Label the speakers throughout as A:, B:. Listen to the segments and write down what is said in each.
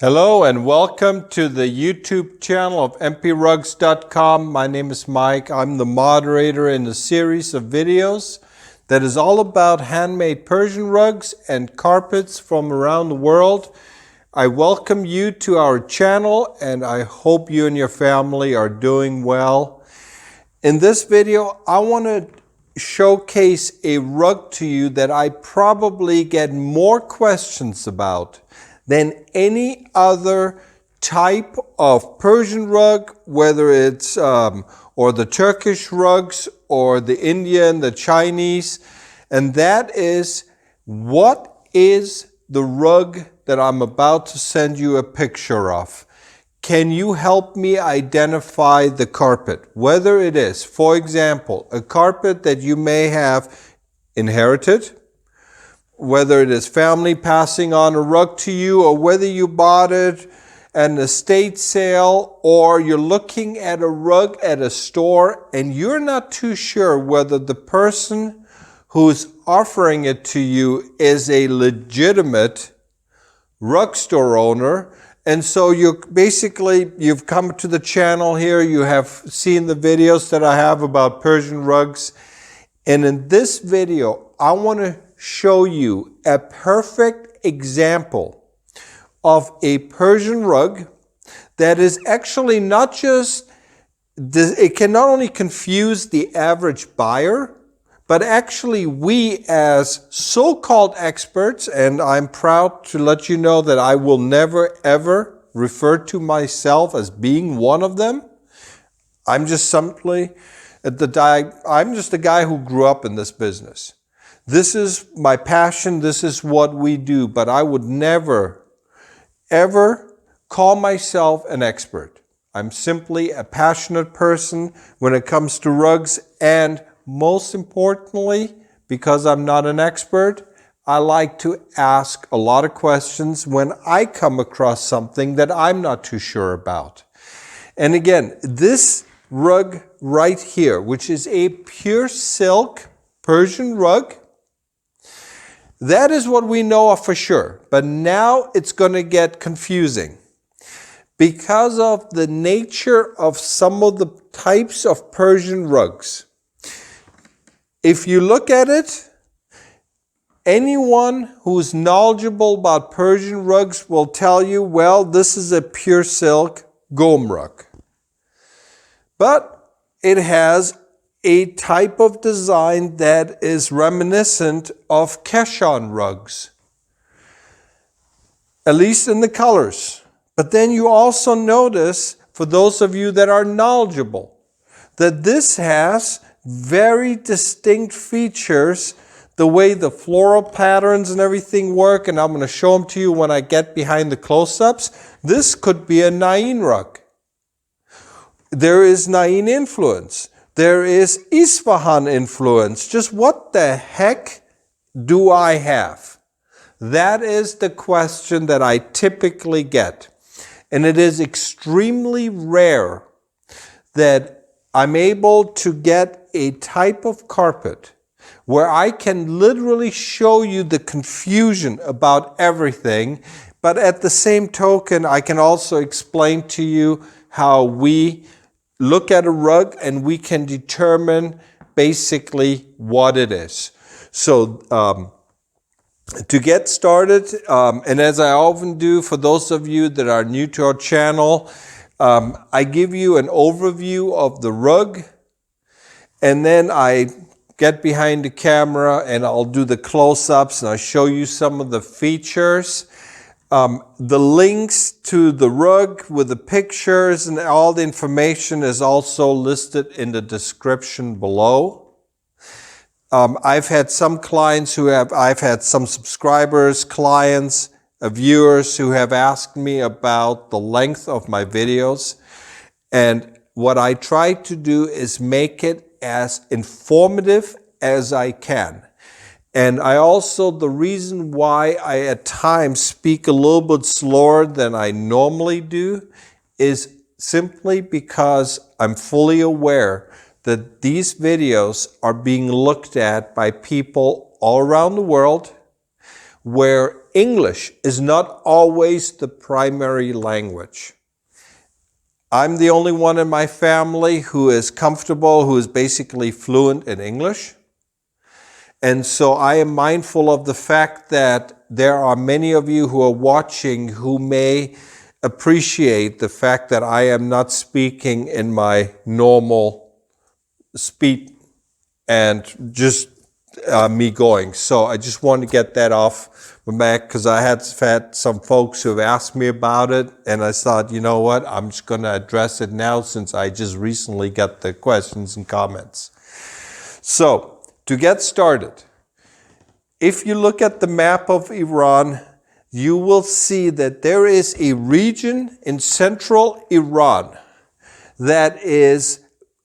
A: Hello and welcome to the YouTube channel of mprugs.com. My name is Mike. I'm the moderator in a series of videos that is all about handmade Persian rugs and carpets from around the world. I welcome you to our channel and I hope you and your family are doing well. In this video, I want to showcase a rug to you that I probably get more questions about than any other type of Persian rug, whether it's or the Turkish rugs or the Indian, the Chinese, and that is, what is the rug that I'm about to send you a picture of? Can you help me identify the carpet? Whether it is, for example, a carpet that you may have inherited, whether it is family passing on a rug to you, or whether you bought it at an estate sale, or you're looking at a rug at a store and you're not too sure whether the person who's offering it to you is a legitimate rug store owner. And so you've come to the channel here, you have seen the videos that I have about Persian rugs. And in this video, I want to show you a perfect example of a Persian rug that is actually not just, it can not only confuse the average buyer, but actually we as so-called experts, and I'm proud to let you know that I will never ever refer to myself as being one of them. I'm just a guy who grew up in this business. This is my passion, this is what we do, but I would never, ever call myself an expert. I'm simply a passionate person when it comes to rugs, and most importantly, because I'm not an expert, I like to ask a lot of questions when I come across something that I'm not too sure about. And again, this rug right here, which is a pure silk Persian rug, that is what we know of for sure. But now it's going to get confusing because of the nature of some of the types of Persian rugs. If you look at it, anyone who's knowledgeable about Persian rugs will tell you, well, this is a pure silk gom rug. But it has a type of design that is reminiscent of Kashan rugs, at least in the colors. But then you also notice, for those of you that are knowledgeable, that this has very distinct features, the way the floral patterns and everything work, and I'm going to show them to you when I get behind the close-ups. This could be a Nain rug. There is Nain influence. There is Isfahan influence. Just what the heck do I have? That is the question that I typically get. And it is extremely rare that I'm able to get a type of carpet where I can literally show you the confusion about everything, but at the same token, I can also explain to you how we look at a rug and we can determine basically what it is. So to get started, and as I often do for those of you that are new to our channel, I give you an overview of the rug, and then I get behind the camera and I'll do the close-ups and I'll show you some of the features. The links to the rug with the pictures and all the information is also listed in the description below. I've had some subscribers, clients, viewers who have asked me about the length of my videos. And what I try to do is make it as informative as I can. And the reason why I at times speak a little bit slower than I normally do is simply because I'm fully aware that these videos are being looked at by people all around the world, where English is not always the primary language. I'm the only one in my family who is comfortable, who is basically fluent in English. And so I am mindful of the fact that there are many of you who are watching who may appreciate the fact that I am not speaking in my normal speed and just me going. So I just wanted to get that off my back because I had some folks who have asked me about it, and I thought, you know what, I'm just going to address it now since I just recently got the questions and comments. So to get started, if you look at the map of Iran, you will see that there is a region in central Iran that is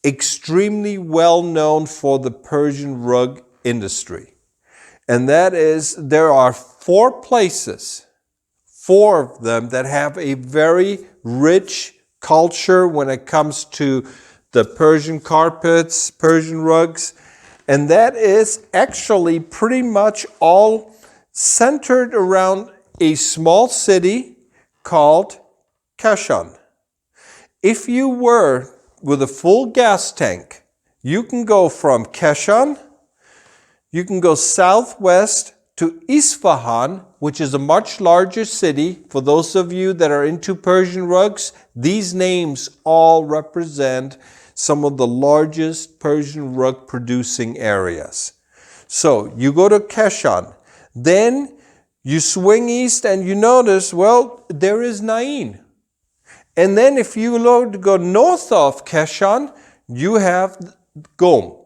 A: extremely well known for the Persian rug industry. And that is, there are 4 places, 4 of them, that have a very rich culture when it comes to the Persian carpets, Persian rugs. And that is actually pretty much all centered around a small city called Kashan. If you were with a full gas tank, you can go from Kashan, you can go southwest to Isfahan, which is a much larger city. For those of you that are into Persian rugs, these names all represent some of the largest Persian rug producing areas. So you go to Kashan, then you swing east and you notice, well, there is Nain. And then if you go north of Kashan, you have Qom.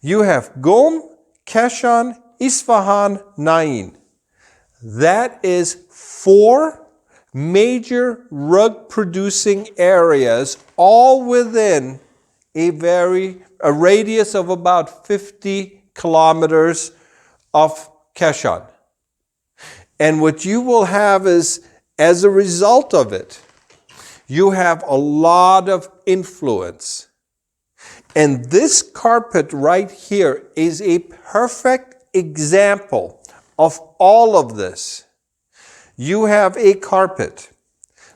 A: You have Qom, Kashan, Isfahan, Nain. That is 4 major rug producing areas, all within a radius of about 50 kilometers of Kashan. And what you will have is, as a result of it, you have a lot of influence. And this carpet right here is a perfect example of all of this. You have a carpet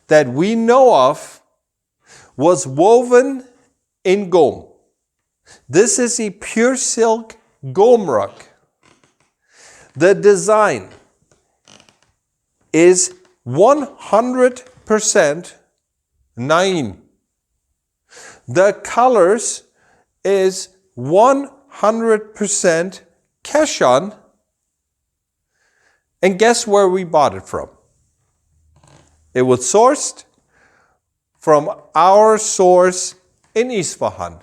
A: that we know of was woven in Qom. This is a pure silk Qom rug. The design is 100% Nain. The colors is 100% Kashan. And guess where we bought it from? It was sourced from our source in Isfahan.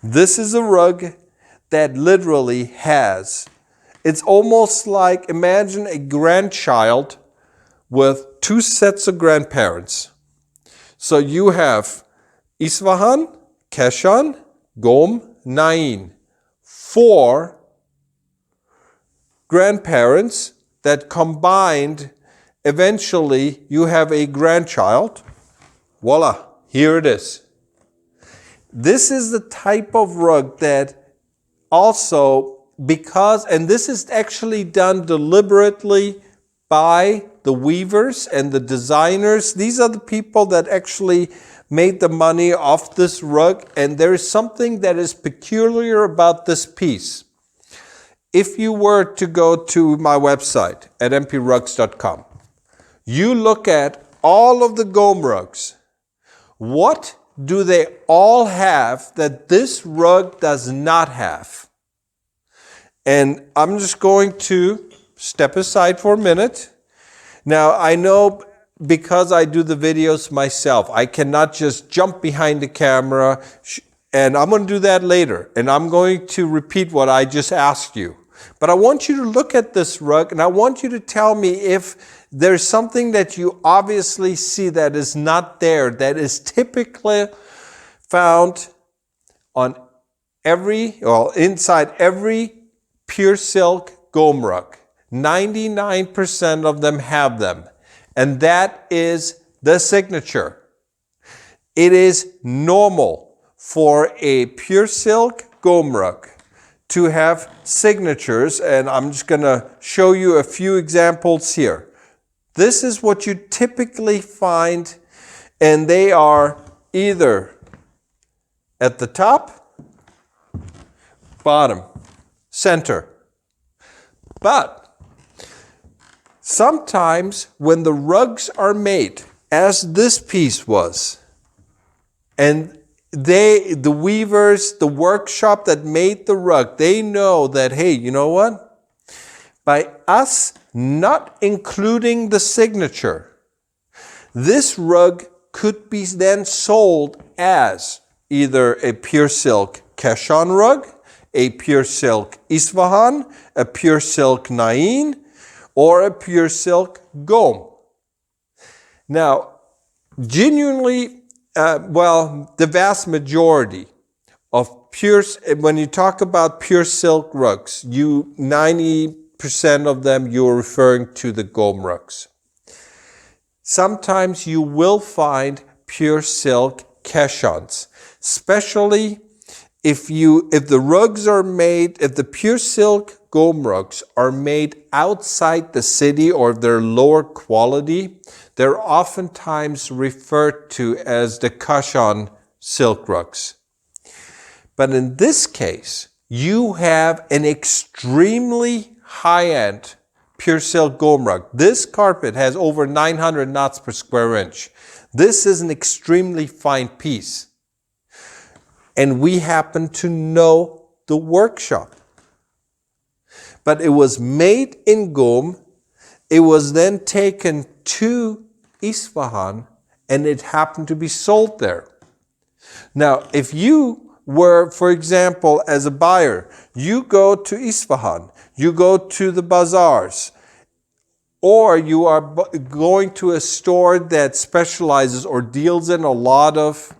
A: This is a rug that literally has, it's almost like, imagine a grandchild with 2 sets of grandparents. So you have Isfahan, Kashan, Qom, Nain. 4 grandparents that combined, eventually you have a grandchild. Voila, here it is. This is the type of rug that also, because, and this is actually done deliberately by the weavers and the designers. These are the people that actually made the money off this rug, and there is something that is peculiar about this piece. If you were to go to my website at mprugs.com, you look at all of the Qom rugs. What do they all have that this rug does not have? And I'm just going to step aside for a minute. Now, I know because I do the videos myself, I cannot just jump behind the camera, and I'm going to do that later. And I'm going to repeat what I just asked you. But I want you to look at this rug, and I want you to tell me if there's something that you obviously see that is not there, that is typically found on inside every pure silk Qom rug. 99% of them have them. And that is the signature. It is normal for a pure silk Qom rug to have signatures, and I'm just going to show you a few examples here. This is what you typically find, and they are either at the top, bottom, center. But sometimes when the rugs are made, as this piece was, and the weavers, the workshop that made the rug, they know that, hey, you know what? By us not including the signature, this rug could be then sold as either a pure silk Kashan rug, a pure silk Isfahan, a pure silk Nain, or a pure silk Gom. Now, genuinely, the vast majority of pure, when you talk about pure silk rugs, 90% of them you're referring to the Gom rugs. Sometimes you will find pure silk Kashans, especially if the rugs are made, if the pure silk Gom rugs are made outside the city or they're lower quality, they're oftentimes referred to as the Kashan silk rugs. But in this case, you have an extremely high-end pure silk Gom rug. This carpet has over 900 knots per square inch. This is an extremely fine piece. And we happen to know the workshop. But it was made in Gom. It was then taken to Isfahan, and it happened to be sold there. Now, if you were, for example, as a buyer, you go to Isfahan, you go to the bazaars, or you are going to a store that specializes or deals in a lot of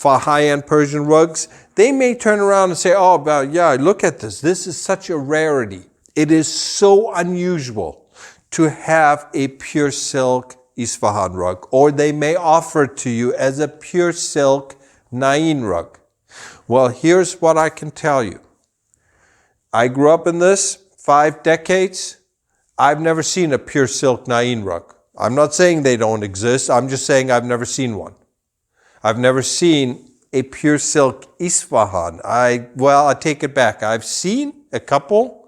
A: high-end Persian rugs, they may turn around and say, oh, yeah, look at this. This is such a rarity. It is so unusual to have a pure silk Isfahan rug, or they may offer it to you as a pure silk Nain rug. Well, here's what I can tell you. I grew up in this 5 decades. I've never seen a pure silk Nain rug. I'm not saying they don't exist. I'm just saying I've never seen one. I've never seen a pure silk Isfahan. I take it back. I've seen a couple.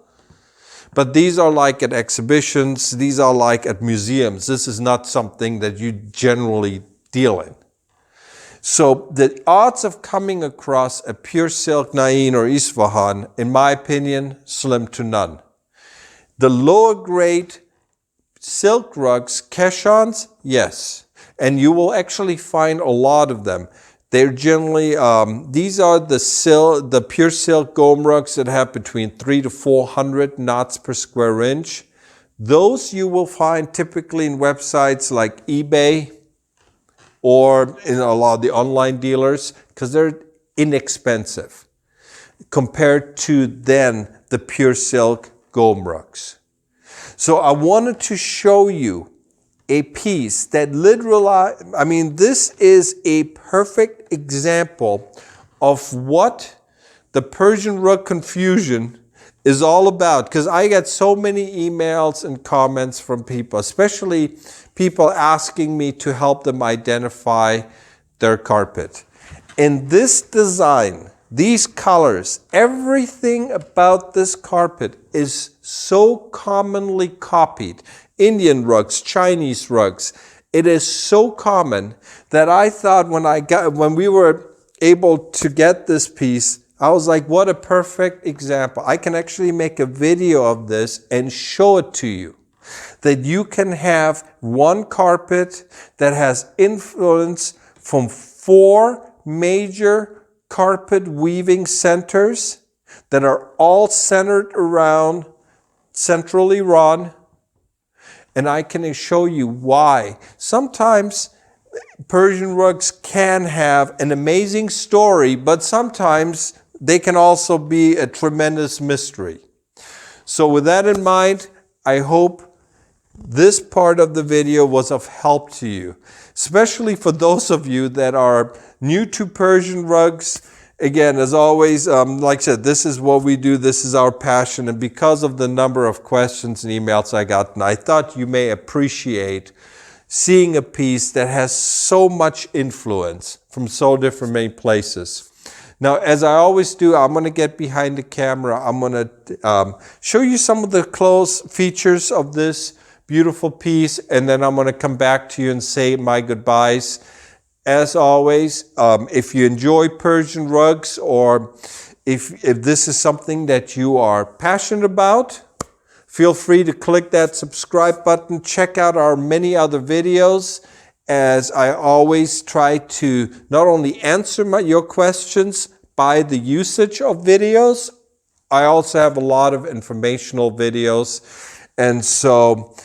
A: But these are like at exhibitions, these are like at museums. This is not something that you generally deal in. So the odds of coming across a pure silk Nain or Isfahan, in my opinion, slim to none. The lower grade silk rugs, Kashans, yes. And you will actually find a lot of them. They're generally, these are the pure silk Gom rugs that have between 300 to 400 knots per square inch. Those you will find typically in websites like eBay or in a lot of the online dealers because they're inexpensive compared to then the pure silk Gom rugs. So I wanted to show you a piece that literally, this is a perfect example of what the Persian rug confusion is all about. Because I get so many emails and comments from people, especially people asking me to help them identify their carpet. And this design, these colors, everything about this carpet is so commonly copied. Indian rugs, Chinese rugs. It is so common that I thought when we were able to get this piece, I was like, what a perfect example. I can actually make a video of this and show it to you. That you can have one carpet that has influence from 4 major carpet weaving centers that are all centered around central Iran. And I can show you why. Sometimes Persian rugs can have an amazing story, but sometimes they can also be a tremendous mystery. So with that in mind, I hope this part of the video was of help to you, especially for those of you that are new to Persian rugs again, as always, like I said, this is what we do. This is our passion. And because of the number of questions and emails I got, and I thought you may appreciate seeing a piece that has so much influence from so different many places. Now, as I always do, I'm going to get behind the camera. I'm going to show you some of the close features of this beautiful piece, and then I'm going to come back to you and say my goodbyes. As always, if you enjoy Persian rugs, or if this is something that you are passionate about, feel free to click that subscribe button. Check out our many other videos, as I always try to not only answer your questions by the usage of videos, I also have a lot of informational videos. And so,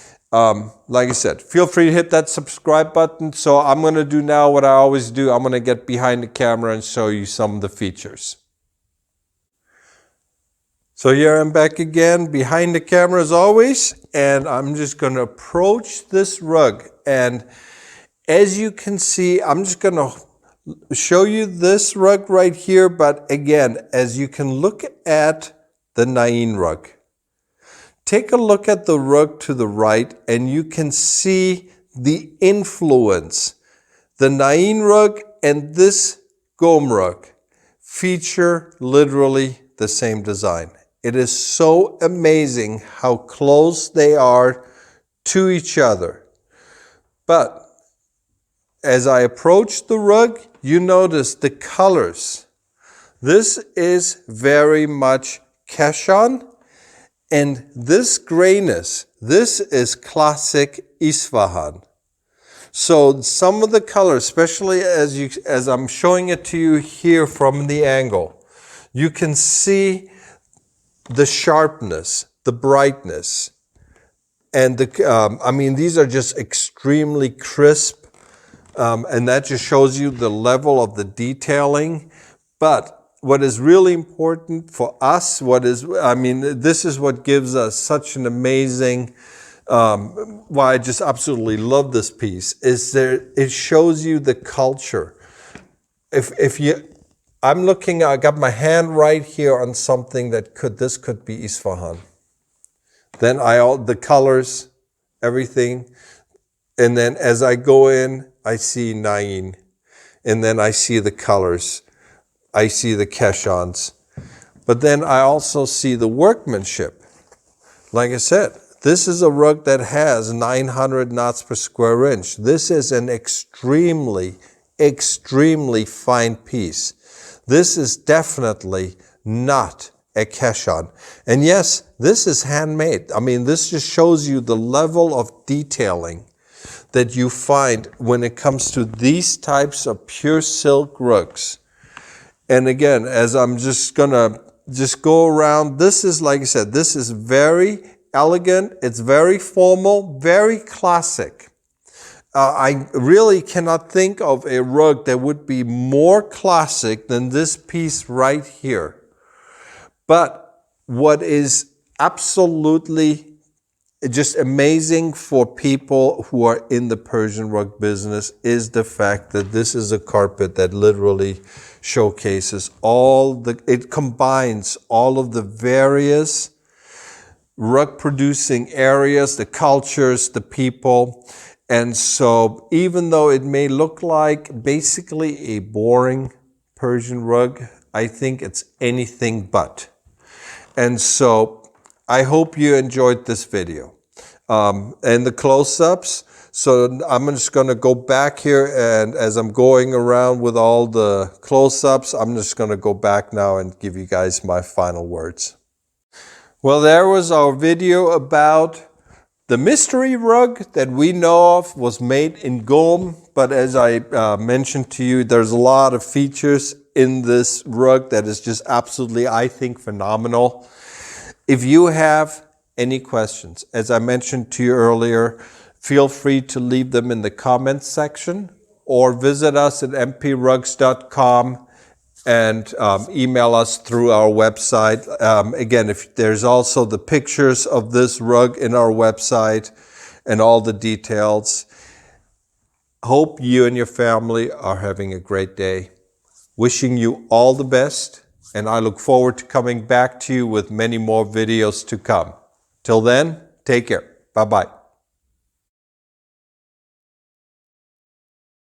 A: like I said, feel free to hit that subscribe button. So I'm going to do now what I always do. I'm going to get behind the camera and show you some of the features. So here I'm back again behind the camera as always, and I'm just going to approach this rug. And as you can see, I'm just going to show you this rug right here. But again, as you can look at the Nain rug, take a look at the rug to the right, and you can see the influence. The Nain rug and this Gom rug feature literally the same design. It is so amazing how close they are to each other. But as I approach the rug, you notice the colors. This is very much Kashan, and this grayness, this is classic Isfahan. So some of the colors, especially as I'm showing it to you here from the angle, you can see the sharpness, the brightness, and I mean, these are just extremely crisp, and that just shows you the level of the detailing. But what is really important for us, this is what gives us such an amazing, why I just absolutely love this piece, is it shows you the culture. I got my hand right here on something that this could be Isfahan. Then the colors, everything. And then as I go in, I see Nain. And then I see the colors. I see the Kashans. But then I also see the workmanship. Like I said, this is a rug that has 900 knots per square inch. This is an extremely, extremely fine piece. This is definitely not a Kashan. And yes, this is handmade. I mean, this just shows you the level of detailing that you find when it comes to these types of pure silk rugs. And again, as I'm just gonna go around, this is, like I said, this is very elegant. It's very formal, very classic. I really cannot think of a rug that would be more classic than this piece right here. But what is absolutely just amazing for people who are in the Persian rug business is the fact that this is a carpet that literally showcases it combines all of the various rug producing areas, the cultures, the people. And so even though it may look like basically a boring Persian rug, I think it's anything but. And so I hope you enjoyed this video and the close-ups. So I'm just going to go back here, and as I'm going around with all the close-ups, I'm just going to go back now and give you guys my final words. Well, there was our video about the mystery rug that we know of was made in Gom, but as I mentioned to you, there's a lot of features in this rug that is just absolutely, I think, phenomenal. If you have any questions, as I mentioned to you earlier, feel free to leave them in the comments section or visit us at mprugs.com and email us through our website. Again, if there's also the pictures of this rug in our website and all the details. Hope you and your family are having a great day. Wishing you all the best, and I look forward to coming back to you with many more videos to come. Till then, take care. Bye-bye.